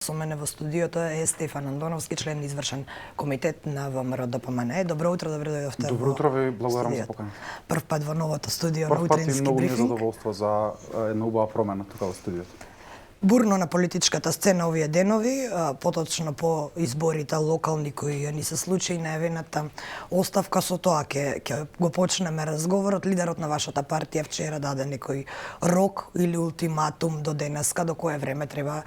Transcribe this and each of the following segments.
Со мене во студиото е Стефан Андоновски, член извршен комитет на ВМРО ДПМНЕ. Добро утро, добро дојдовте. Добро утро, ви благодарам за поканата. Прв пат во новото студио на Прв пат и утрински многу ми е брифинг. задоволство за една убава промена тука во студиото. Бурно на политичката сцена овие денови, поточно по изборите локални кои ни се случи и најавената оставка. Со тоа ќе го почнеме разговорот. Лидерот на вашата партија вчера даде некој рок или ултиматум до денеска, до кое време треба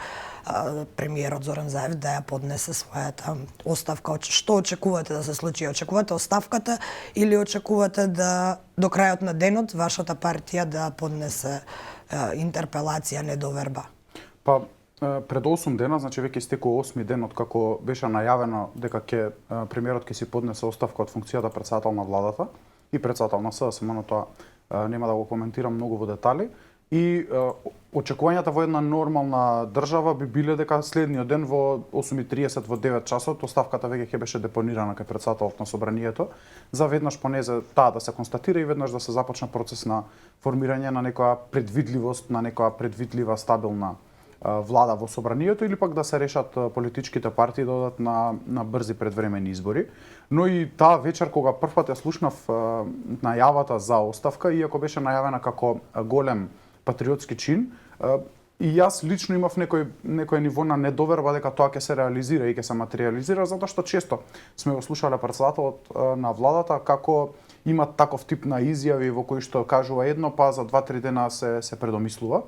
премиерот Зоран Заев да ја поднесе својата оставка. Што очекувате да се случи? Очекувате оставката или очекувате да до крајот на денот вашата партија да поднесе интерпелација, недоверба? Па пред 8 дена, значи веќе истекува 8 ден од како беше најавено дека премиерот ќе си поднесе оставка од функцијата претседател на владата и претседател на СДСМ, но тоа нема да го коментирам многу во детали. И очекувањата во една нормална држава би биле дека следниот ден во 8:30 во 9 часот оставката веќе ќе беше депонирана кај претседателот на собранието, за веднаш поне за таа да се констатира и веднаш да се започне процес на формирање на некоја предвидливост, на некоја предвидлива стабилна влада во собранието или пак да се решат политичките партии да одат на брзи предвремени избори. Но и таа вечер кога првпат ја слушнав најавата за оставка, иако беше најавена како голем патриотски чин, и јас лично имав некој ниво на недоверба дека тоа ќе се реализира и ќе се материализира, затоа што често сме го слушале претседателот на владата како има таков тип на изјави во кои што кажува едно, па за 2-3 дена се предомислува.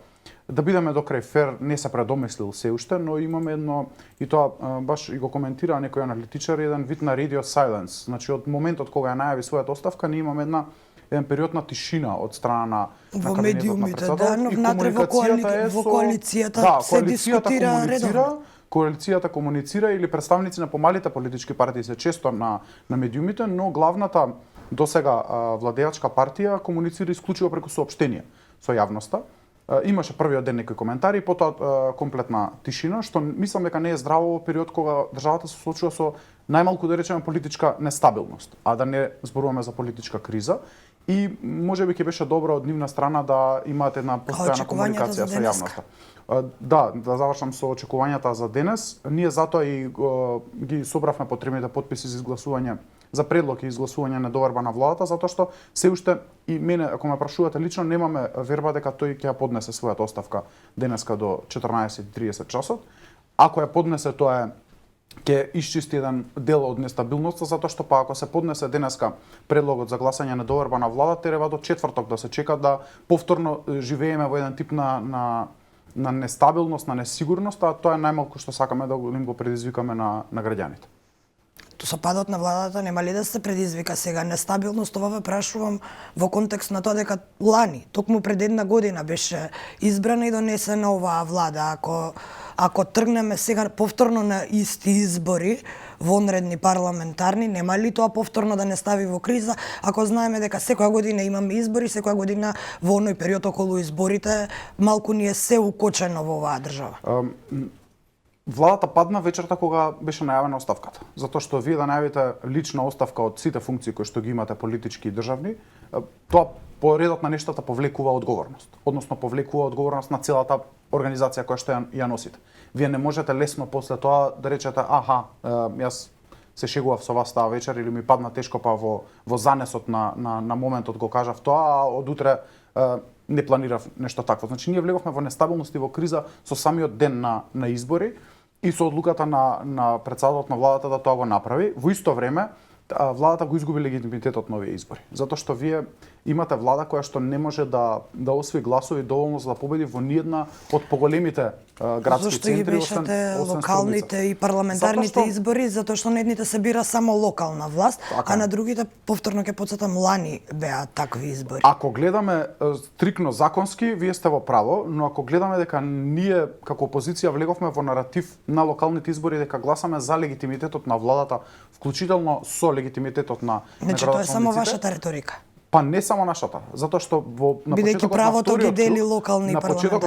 Да бидеме до крај фер, не се предомислил се уште, но имаме едно, и тоа баш и го коментира некој аналитичар, еден вид на radio silence. Значи од моментот кога ја најави својата оставка, ние имаме еден период на тишина од страна на во кабинетот на медиумите, претседател. да, но И внатре во коалицијата се дискутира редовно. Коалицијата комуницира или представници на помалите политички партии се често на медиумите, но главната досега владеачка партија комуницира исклучиво преку соопштенија со јавноста. Имаше првиот ден некои коментари, потоа комплетна тишина, што мислам дека не е здраво во период кога државата се случува со најмалку да речеме политичка нестабилност, а да не зборуваме за политичка криза. И можеби ќе беше добро од нивна страна да имаат една постојана комуникација со јавноста. Да завршам со очекувањата за денес. Ние затоа и ги собравме потребните потписи за изгласување за предлог и изгласување на доверба на владата, затоа што се уште и мене, ако ме прашувате лично, немаме верба дека тој ќе ја поднесе својата оставка денеска до 14:30 часот. Ако ја поднесе, тоа ќе исчисти еден дел од нестабилноста, затоа што па ако се поднесе денеска предлогот за гласање на доверба на владата, треба до четврток да се чека да повторно живееме во еден тип на нестабилност, на несигурност, а тоа е најмалку што сакаме да им го предизвикаме на граѓаните. Со падот на владата нема ли да се предизвика сега нестабилност? Ова ве прашувам во контекст на тоа дека лани, токму пред една година беше избрана и донесена оваа влада. Ако тргнеме сега повторно на исти избори, вонредни парламентарни, нема ли тоа повторно да не стави во криза, ако знаеме дека секоја година имаме избори, секоја година во оној период околу изборите малку ни е се укочено во оваа држава? Владата падна вечерта кога беше најавена оставката. Затоа што вие да најавите лична оставка од сите функции кои што ги имате политички и државни, тоа по редот на нештата повлекува одговорност. Односно повлекува одговорност на целата организација која што ја носите. Вие не можете лесно после тоа да речете јас се шегував со вас таа вечер или ми падна тешко па во занесот на моментот го кажав тоа, а од утре не планирав нешто такво. Значи ние влеговме во нестабилност и во криза со самиот ден на избори и со одлуката на претседателот на владата да тоа го направи. Во исто време владата го изгуби легитимитетот на овие избори, затоа што вие имате влада која што не може да освои гласови доволно за да победи во ниедна од поголемите градски центри, освен локалните и парламентарните избори, затоа што на едните се бира само локална власт, а на другите, повторно ќе потсетам, лани беа такви избори. Ако гледаме стрикно законски, вие сте во право, но ако гледаме дека ние како опозиција влеговме во наратив на локалните избори дека гласаме за легитимитетот на владата, вклучително со легитимитетот на Значи тоа е само вашата реторика. Па не само нашата, затоа што на почетокот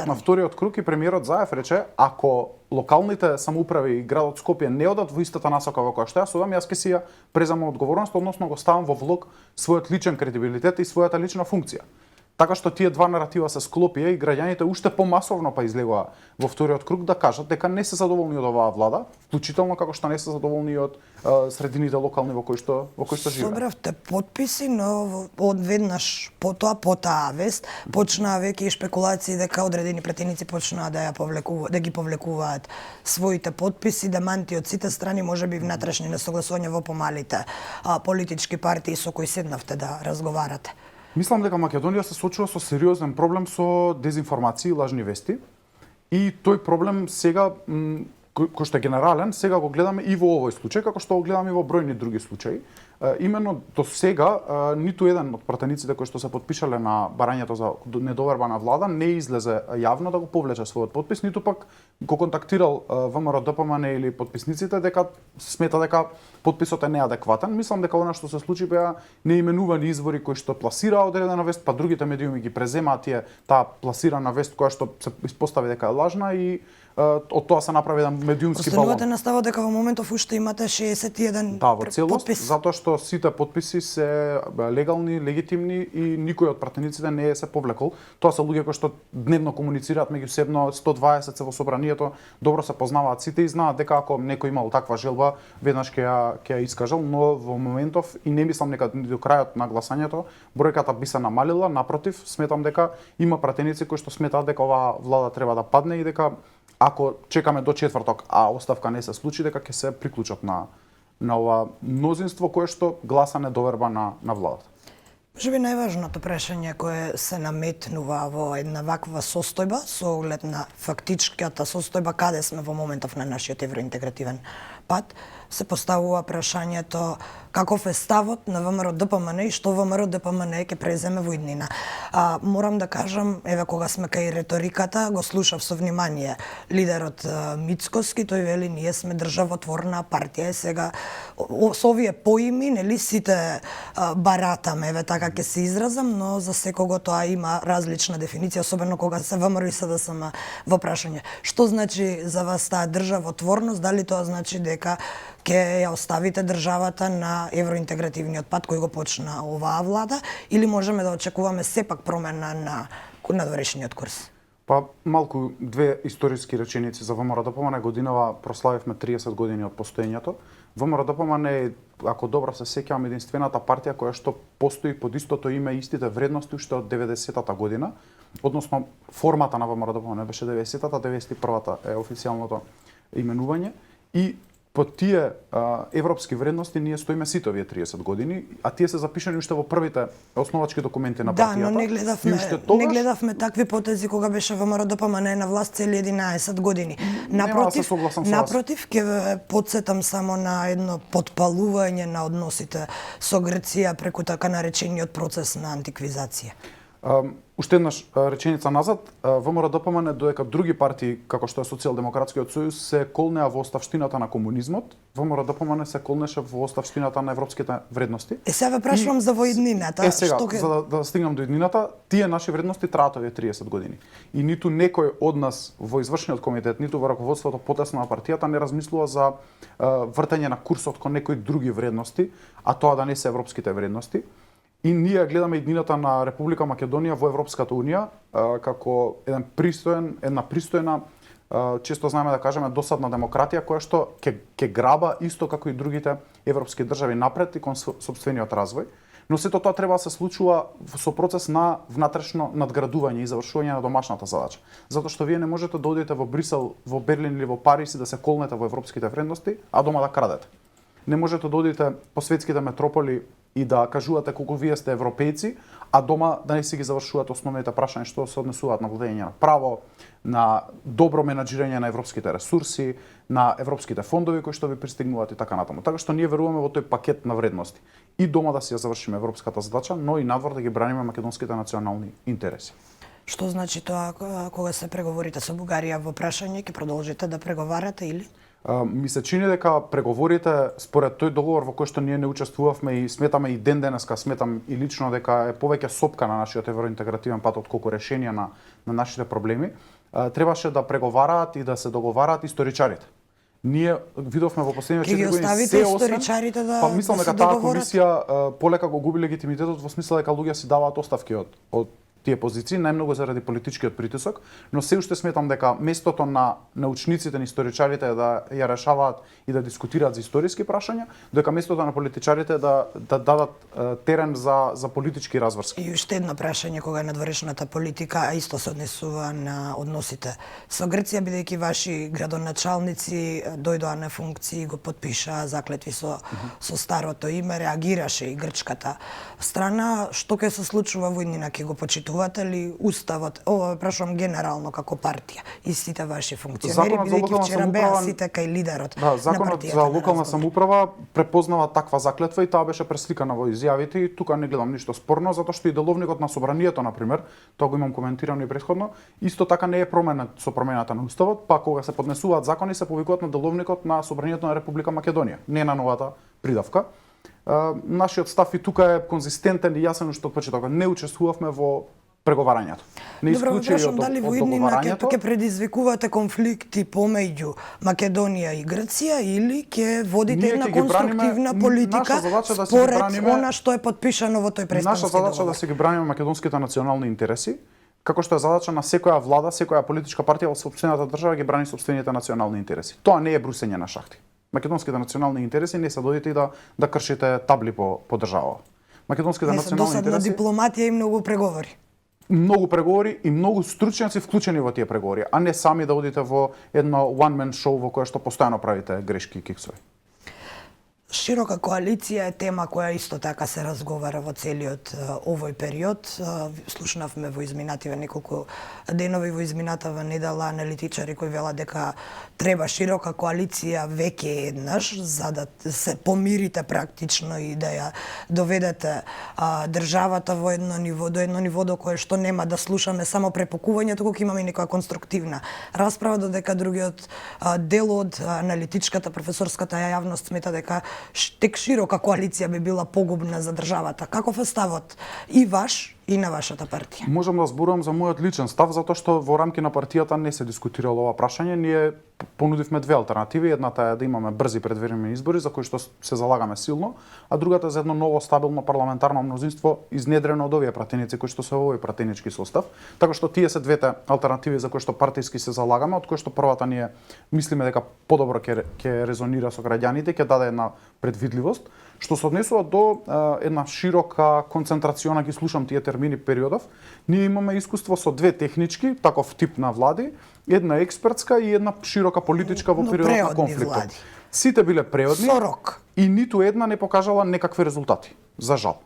на вториот круг и премиерот Заев рече ако локалните самоуправи и градот Скопје не одат во истата насока во која што јас одам, јас ќе си ја преземам одговорност, односно го ставам во влог својот личен кредибилитет и својата лична функција. така што тие два наратива се склопија и граѓаните уште помасовно па излегоа во вториот круг да кажат дека не се задоволни од оваа влада, вклучително како што не се задоволни и од средините локални во кои што живеат. Собравте потписи, но одведнаш по таа вест почнаа веќе и шпекулации дека одредени пратеници почнаа да ги повлекуваат своите потписи, да манти од сите страни, можеби внатрешни несогласувања во помалите политички партии со кои седнавте да разговарате. Мислам дека Македонија се соочува со сериозен проблем со дезинформации и лажни вести. И тој проблем сега, кој што е генерален, сега го гледаме и во овој случај, како што го гледаме и во бројни други случаи. Именно до сега ниту еден од пратениците кои што се потпишале на барањето за недоверба на влада не излезе јавно да го повлече својот потпис, ниту пак го контактирал ВМРО-ДПМН или потписниците дека смета дека потписот е неадекватен. Мислам дека она што се случи беа неименувани извори кои што пласираа одредена вест, па другите медиуми ги преземаа таа пласирана вест која што се испостави дека е лажна и од тоа се направи еден медиумски балон. Останувате на ставот дека во моментов уште имате 61 во целост, потпис. затоа што сите потписи се легални, легитимни и никој од пратениците не се повлекол. Тоа се луѓе кои што дневно комуницираат меѓусебно, 120 се во собранието, добро се познаваат сите и знаат дека ако некој имал таква желба, веднаш ќе ја искажал, но во моментов и не мислам дека до крајот на гласањето бројката би се намалила, напротив, сметам дека има пратеници кои што сметаат дека оваа влада треба да падне и дека ако чекаме до четврток, а оставка не се случи, дека ќе се приклучат на ова мнозинство кое што гласа недоверба на владата. Можеби најважното прашање кое се наметнува во една ваква состојба, со оглед на фактичката состојба каде сме во моментов на нашиот евроинтегративен пат, се поставува прашањето каков е ставот на ВМРО-ДПМН и што ВМРО-ДПМН ќе преземе во иднина. Морам да кажам, еве кога сме кај реториката, го слушав со внимание лидерот Мицкоски, тој вели ние сме државотворна партија. Сега со овие поими, нели сите баратаме, еве така ќе се изразам, но за секого тоа има различна дефиниција, особено кога се ВМРО и СДСМ во прашање. Што значи за вас таа државотворност? Дали тоа значи дека ќе ја оставите државата на евроинтегративниот пат кој го почна оваа влада, или можеме да очекуваме сепак промена на надворешниот курс? Па малку две историски реченици за ВМРО-ДПМН. Годинава прославивме 30 години од постоењето. ВМРО-ДПМН е, ако добро се сеќавам, единствената партија која што постои под истото име и истите вредности уште од 90-та година, односно формата на ВМРО-ДПМН беше 90-та, 91-та е официјалното именување и по тие европски вредности ние стоиме сите овие 30 години, а тие се запишани уште во првите основачки документи на партијата. Да, но не гледавме такви потези кога беше ВМРО-ДПМН на власт цели 11 години. Напротив, ќе потсетам само на едно потпалување на односите со Грција преку така наречениот процес на антиквизација. Уште еднаш реченица назад, ВМРО-ДПМН додека други партии, како што е Социјалдемократскиот сојуз, се колнеа во оставштината на комунизмот, ВМРО-ДПМН се колнеше во оставштината на европските вредности. Сега прашувам за воиднината. Сега, за да стигнам до иднината, тие наши вредности траат овие 30 години. И ниту некој од нас во извршниот комитет, ниту во раководството потесно на партијата не размислува за вртање на курсот кон некои други вредности, а тоа да не се европските вредности. И ние гледаме иднината на Република Македонија во Европската Унија како една пристојна, често знаеме да кажеме досадна демократија која што ќе граба исто како и другите европски држави напред и кон сопствениот развој. Но сето тоа треба да се случува со процес на внатрешно надградување и завршување на домашната задача. Затоа што вие не можете да одите во Брисел, во Берлин или во Париз и да се колнете во европските вредности, а дома да крадете. Не можете да одите по светските метрополи и да кажувате колку вие сте европејци, а дома да не си ги завршувате основните прашања што се однесуваат на владење на право, на добро менаџирање на европските ресурси, на европските фондови кои што ви пристигнуваат и така натаму. Така што ние веруваме во тој пакет на вредности. И дома да си ја завршиме европската задача, но и надвор да ги браниме македонските национални интереси. Што значи тоа кога се преговорите со Бугарија во прашање, ќе продолжите да преговарате или? Ми се чини дека преговорите според тој договор во кој што ние не учествувавме и сметаме и денеска, сметам и лично дека е повеќе сопка на нашиот евроинтегративен пат отколку решение на нашите проблеми, требаше да преговараат и да се договараат историчарите. Ние видовме во последните 4 години се историчарите да па мислам дека таа комисија полека го губи легитимитетот во смисла дека луѓе си даваат оставки од тие позиции, најмногу заради политичкиот притисок, но се уште сметам дека местото на научниците, на историчарите е да ја решаваат и да дискутираат за историски прашања, дека местото на политичарите е да дадат терен за политички разврски. И уште едно прашање кога е надворешната политика, а исто се однесува на односите со Грција, бидејќи ваши градоначалници дојдоа на функции, го потпишаа заклетви со старото име, реагираше и грчката страна. Што ќе се случува во иднина? Ќе го почитувате ли уставот? Ова прашувам генерално како партија, истите ваши функционери, бидејќи вчера беа сите кај лидерот на партијата. Законот за локална самоуправа препознава таква заклетва и таа беше пресликана во изјавите и тука не гледам ништо спорно, затоа што и деловникот на собранието, на пример, тоа го имам коментирано и претходно, исто така не е променет со промената на уставот, па кога се поднесуваат закони се повикуваат на деловникот на собранието на Република Македонија, не на новата придавка. Нашиот став и тука е конзистентен и јасен уште од почетокот. Не учествувавме во преговарањето. Не исклучи од дали во иднина ќе предизвикувате конфликти помеѓу Македонија и Грција или ќе водите една конструктивна политика според она што е подпишано во тој престојански договор? Наша задача да се ги браниме македонските национални интереси, како што е задача на секоја влада, секоја политичка партија во сопствената држава ги брани сопствените национални интереси. Тоа не е брусење на шахти. Македонските национални интереси не се додите и да кршите табли по држава. Македонските национални интереси дипломатија и многу преговори. Многу преговори и многу стручњаци вклучени во тие преговори, а не сами да одите во едно one man show во кое што постојано правите грешки и киксови. Широка коалиција е тема која исто така се разговара во целиот овој период. Слушнавме во изминативе неколку денови, во изминатава недела, аналитичари кои велат дека треба широка коалиција веќе еднаш за да се помирите практично и да ја доведете државата во едно ниво, до едно ниво до кое што нема да слушаме само препукување, туку ќе имаме некоја конструктивна расправа, додека другиот дел од аналитичката професорската јавност смета дека тек широка коалиција би била погубна за државата. Каков е ставот и ваш и на вашата партија? Можам да зборувам за мојот личен став, затоа што во рамки на партијата не се дискутирало ова прашање. Ние понудивме две алтернативи. Едната е да имаме брзи предвремени избори, за кои што се залагаме силно, а другата е за едно ново стабилно парламентарно мнозинство, изнедрено од овие пратеници кои што се во овој пратенички состав. Така што тие се двете алтернативи за кои што партиски се залагаме, од кои што првата ние мислиме дека подобро ќе резонира со граѓаните, ќе даде една предвидливост. Што се однесува до една широка концентрациона, ги слушам тие термини периодов, ние имаме искуство со две технички, таков тип на влади, една експертска и една широка политичка во периодот на конфликтот. Сите биле преодни и ниту една не покажала некакви резултати, за жал.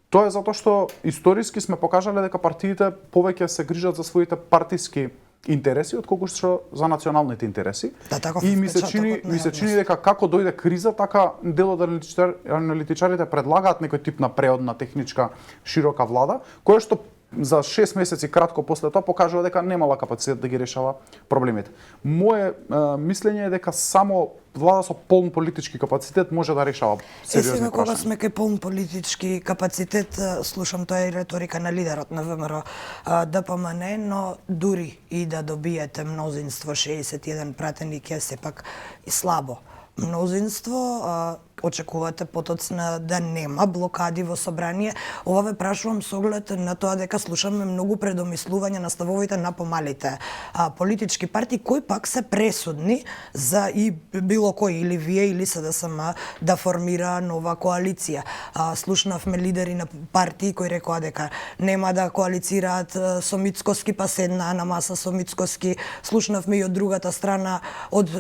Тоа е затоа што историски сме покажале дека партиите повеќе се грижат за своите партиски интереси отколку што за националните интереси. И ми се чини дека како дојде криза, така дел од аналитичарите предлагаат некој тип на преодна техничка широка влада, која што за 6 месеци кратко после тоа покажува дека немала капацитет да ги решава проблемите. Мое мислење е дека само влада со полн политички капацитет може да решава сериозни сега кога прашања. сме кај полн политички капацитет, слушам тоа е риторика на лидерот на ВМРО ДПМН, но дури и да добиете мнозинство 61 пратеник е сепак и слабо мнозинство, очекувате потоцна да нема блокади во собрание. Ова ве прашувам со оглед на тоа дека слушаме многу предомислување на ставовите на помалите политички партии, кои пак се пресудни за и било кој, или вие, или СДСМ, да формира нова коалиција. Слушнавме лидери на партии кои рекоа дека нема да коалицираат со Мицкоски, па седнаа на маса со Мицкоски. Слушнавме и од другата страна, од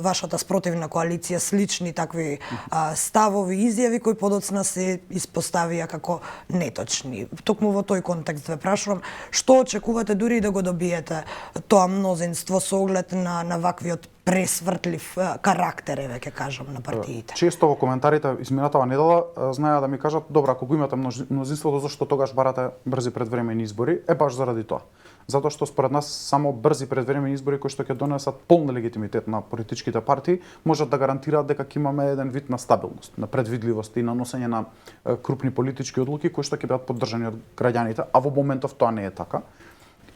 вашата спротивна коалиција, слични такви ставови, изјави кои подоцна се испоставија како неточни. Токму во тој контекст ве прашувам, што очекувате дури да го добиете тоа мнозинство со оглед на ваквиот пресвртлив карактер, еве ќе кажам, на партиите? Често во коментарите изминатава недела знаеа да ми кажат: добра, ако го имате мнозинството, зашто тогаш барате брзи предвремени избори? Е баш заради тоа. Затоа што според нас само брзи предвремени избори кои што ќе донесат полн легитимитет на политичките партии можат да гарантираат дека ќе имаме еден вид на стабилност, на предвидливост и на носење на крупни политички одлуки кои што ќе бидат поддржани од граѓаните, а во моментов тоа не е така.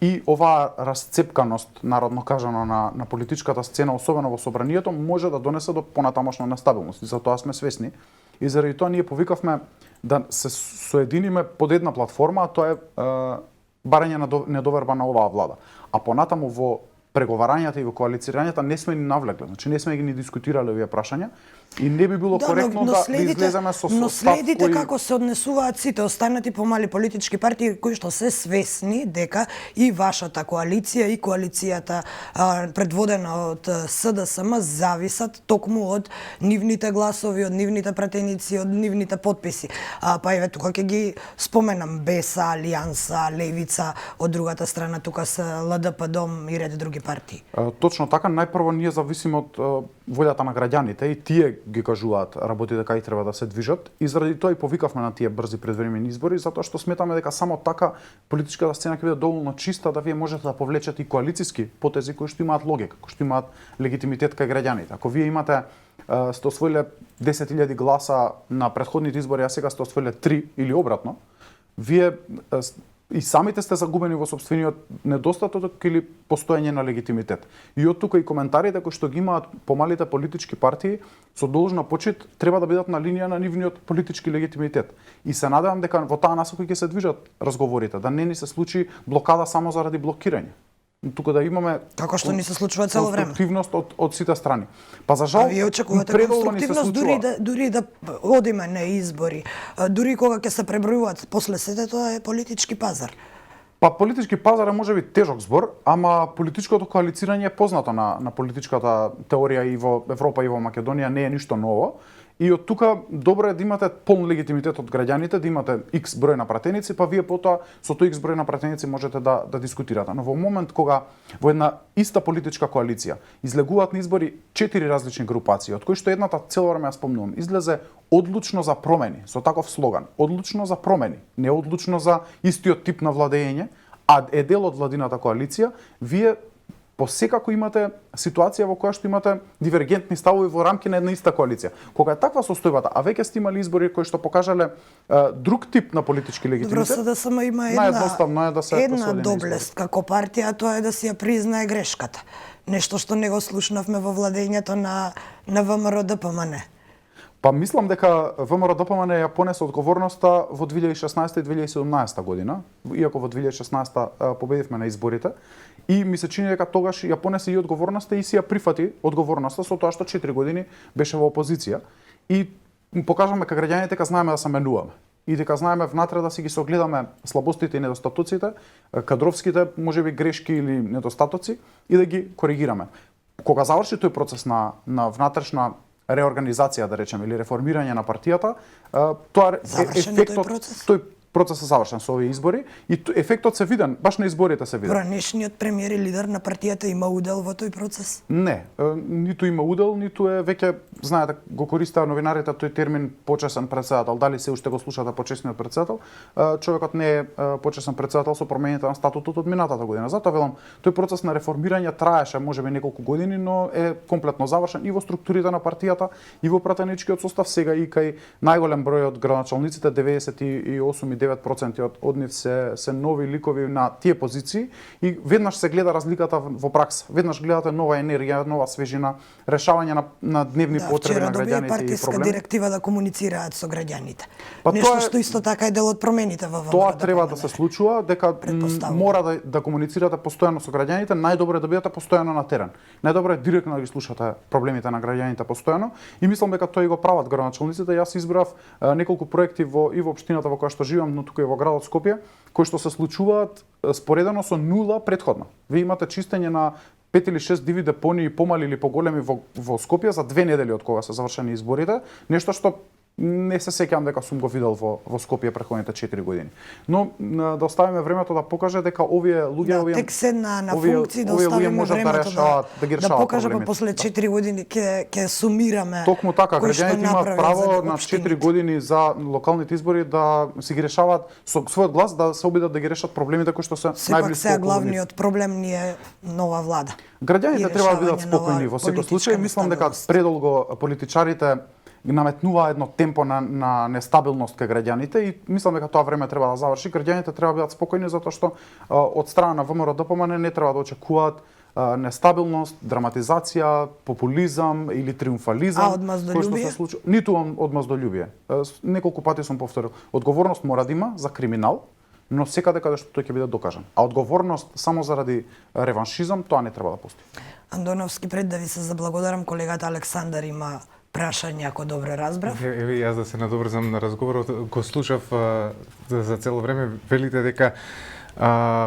И оваа расцепканост, народно кажано, на политичката сцена, особено во собранието, може да донесе до понатамошна нестабилност. И за тоа сме свесни. И заради тоа ние повикавме да се соединиме под една платформа, а тоа е барање на недоверба на оваа влада. А понатаму во преговарањата и во коалицирањата не сме ни навлегле, значи не сме ги ни дискутирале овие прашања и не би било коректно да излеземе со но став следите кој... како се однесуваат сите останати помали политички партии кои што се свесни дека и вашата коалиција и коалицијата предводена од СДСМ зависат токму од нивните гласови, од нивните пратеници, од нивните потписи. Па еве тука ќе ги споменам БЕСА, Алијанса, Левица, од другата страна тука се ЛДП Дом и ред други партии. Точно така, најпрво ние зависиме од волјата на граѓаните и тие ги кажуваат работите кај треба да се движат и заради тоа и повикавме на тие брзи предвремени избори затоа што сметаме дека само така политичката сцена ќе биде доволно чиста да вие можете да повлечете и коалициски потези кои што имаат логика, кои што имаат легитимитет кај граѓаните. Ако вие имате сте освоиле 10.000 гласа на претходните избори, а сега сте освоиле 3 или обратно, вие и самите сте загубени во сопствениот недостаток или постоење на легитимитет. И од тука и коментарите кои што ги имаат помалите политички партии со должна почит треба да бидат на линија на нивниот политички легитимитет. И се надевам дека во таа насока ќе се движат разговорите, да не ни се случи блокада само заради блокирање. Тука да имаме како што ни се случува цело време. Конструктивност од сите страни. Па за жал, вие очекувате конструктивност дури да одиме на избори, дури кога ќе се пребројуваат после сите, тоа е политички пазар. Па политички пазар е можеби тежок збор, ама политичкото коалицирање е познато на политичката теорија и во Европа и во Македонија, не е ништо ново. И од тука добро е да имате полн легитимитет од граѓаните, да имате X број на пратеници, па вие потоа со тој X број на пратеници можете да дискутирате. Но во момент кога во една иста политичка коалиција излегуваат на избори 4 различни групации, од кои што едната цело време ја спомнувам, излезе одлучно за промени, со таков слоган, одлучно за промени, не одлучно за истиот тип на владење, а е дел од владината коалиција, вие посекако имате ситуација во која што имате дивергентни ставови во рамки на една иста коалиција. Кога е таква состојбата, а веќе сте имали избори кои што покажале друг тип на политички легитимитет. Добро, СДСМ има една доблест како партија, тоа е да си ја признае грешката. Нешто што не го слушнавме во владењето на ВМРО ДПМН. Па мислам дека ВМРО ДПМН ја понесе одговорноста во 2016 и 2017 година, иако во 2016 победивме на изборите, и ми се чини дека тогаш ја понесе и одговорноста и си ја прифати одговорноста со тоа што 4 години беше во опозиција и покажаме кај граѓаните дека знаеме да се менуваме и дека знаеме внатре да си ги согледаме слабостите и недостатоците, кадровските можеби грешки или недостатоци и да ги коригираме. Кога заврши тој процес на внатрешна реорганизација, да речеме, или реформирање на партијата, тоа ефектот тој процес е завршен со овие избори и ефектот се виден, баш на изборите се виден. Пранешниот премиер и лидер на партијата има удел во тој процес? Не, ниту има удел, ниту е веќе, знаете, го користеа новинарите тој термин почесен председател. Дали се уште го слушате почесниот председател? Човекот не е почесен председател со промените на статутот од минатата година. Затоа велам, тој процес на реформирање траеше можеби неколку години, но е комплетно завршен и во структурите на партијата, и во пратеничкиот состав, сега и кај најголем број од градоначалниците, 98,9% од нив се нови ликови на тие позиции и веднаш се гледа разликата во пракса. Веднаш гледате нова енергија, нова свежина, решавање на дневни потреби на граѓаните и проблеми. Партиска директива да комуницираат со граѓаните. Нешто што исто така е дел од промените во Тоа треба да се случува, дека мора да комуницирате постојано со граѓаните, најдобро е да бидете постојано на терен. Најдобро е директно да ги слушате проблемите на граѓаните постојано и мислам дека тоа и го прават градоначалниците. Јас избрав неколку проекти и во општината во која што живеам, но тука и во градот Скопје, кои што се случуваат споредено со нула претходно. Вие имате чистење на 5 или 6 диви депонии, помали или поголеми во Скопје за 2 недели од кога се завршени изборите, нешто што не се сеќавам дека сум го видел во Скопје претходните 4 години. Но да оставиме времето да покаже дека овие луѓе, тек седна на функции, да оставиме времето да покаже после 4 години ќе сумираме. Токму така, граѓаните имаат право на 4 години за локалните избори да си ги решаваат со својот глас, да се обидат да ги решат проблемите кои што се најблиску. Сепак сега главниот проблем ни е нова влада. Граѓаните треба да бидат спокојни во секој случај. Мислам дека предолго политичарите наметнува едно темпо на нестабилност кај граѓаните и мислам дека тоа време треба да заврши. Граѓаните треба да бидат спокојни затоа што од страна на ВМРО ДПМН не треба да очекуваат нестабилност, драматизација, популизам или триумфализам. А одмаздолюбие? Ниту одмаздолюбие. Неколку пати сум повторил. Одговорност мора да има за криминал, но секаде каде што тој ќе биде докажан. А одговорност само заради реваншизам, тоа не треба да постои. Андоновски, пред да ви се заблагодарам, колегата Александар има прашање, ако добро разбрав. Еве јас да се надобрзам на разговорот, го слушав за цело време, велите дека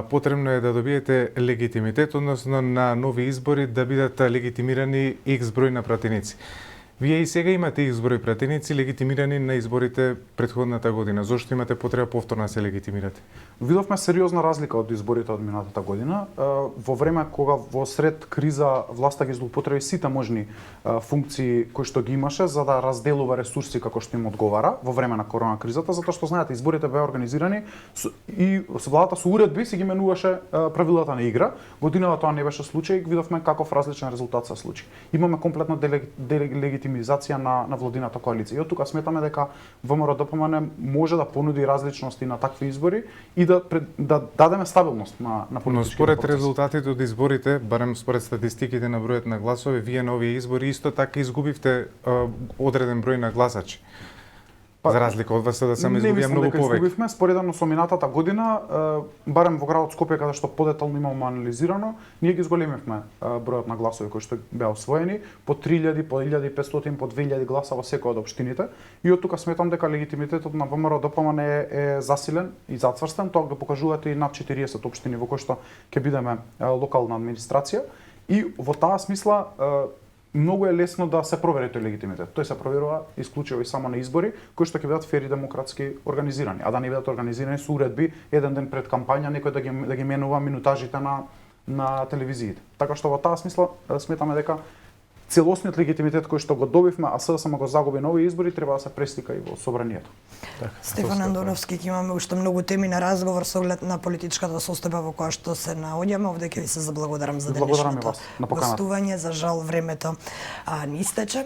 потребно е да добиете легитимитет, односно на нови избори да бидат легитимирани X број на пратеници. Вие и сега имате X број пратеници легитимирани на изборите претходната година. Зошто имате потреба повторно да се легитимирате? Видовме сериозна разлика од изборите од минатата година. Во време кога во сред криза власта ги злоупотреби сите можни функции кои што ги имаше за да разделува ресурси како што им одговара во време на корона кризата, затоа што знаете изборите беа организирани и владата со уредби си ги менуваше правилата на игра. Годинава тоа не беше случај, видовме каков различен резултат се случи. Имаме комплетна делегитимизација на владината коалиција. И од тука сметаме дека ВМРО-ДПМН може да понуди различности на такви избори и да дадеме стабилност на политичките Но според процеси. резултатите од изборите, барем според статистиките на бројот на гласови, вие на овие избори исто така изгубивте одреден број на гласачи. За разлика од вас да само изгубија многу дека повеќе. изгубивме, споредно со минатата година, барем во градот Скопје каде што подетално имаме анализирано, ние ги зголемивме бројот на гласови кои што беа освоени, по 3000, по 1500, по 2000 гласа во секоја од општините, и од тука сметам дека легитимитетот на ВМРО-ДПМН е засилен и зацврстен, тоа го покажуваат и над 40 општини во кои што ќе бидеме локална администрација, и во таа смисла многу е лесно да се провери тој легитимитет. Тој се проверува исклучиво и само на избори, кои што ќе бидат фер и демократски организирани, а да не бидат организирани со уредби еден ден пред кампања некој да ги менува минутажите на телевизиите. Така што во таа смисла сметаме дека целосниот легитимитет кој што го добивме, а СДСМ го загуби на овие избори, треба да се преслика и во собранието. Стефан Андоновски, ќе имаме уште многу теми на разговор со оглед на политичката состојба во која што се наоѓаме. Овде ќе ви се заблагодарам за Благодарам и денешното вас на поканата. гостување. За жал времето ни истече.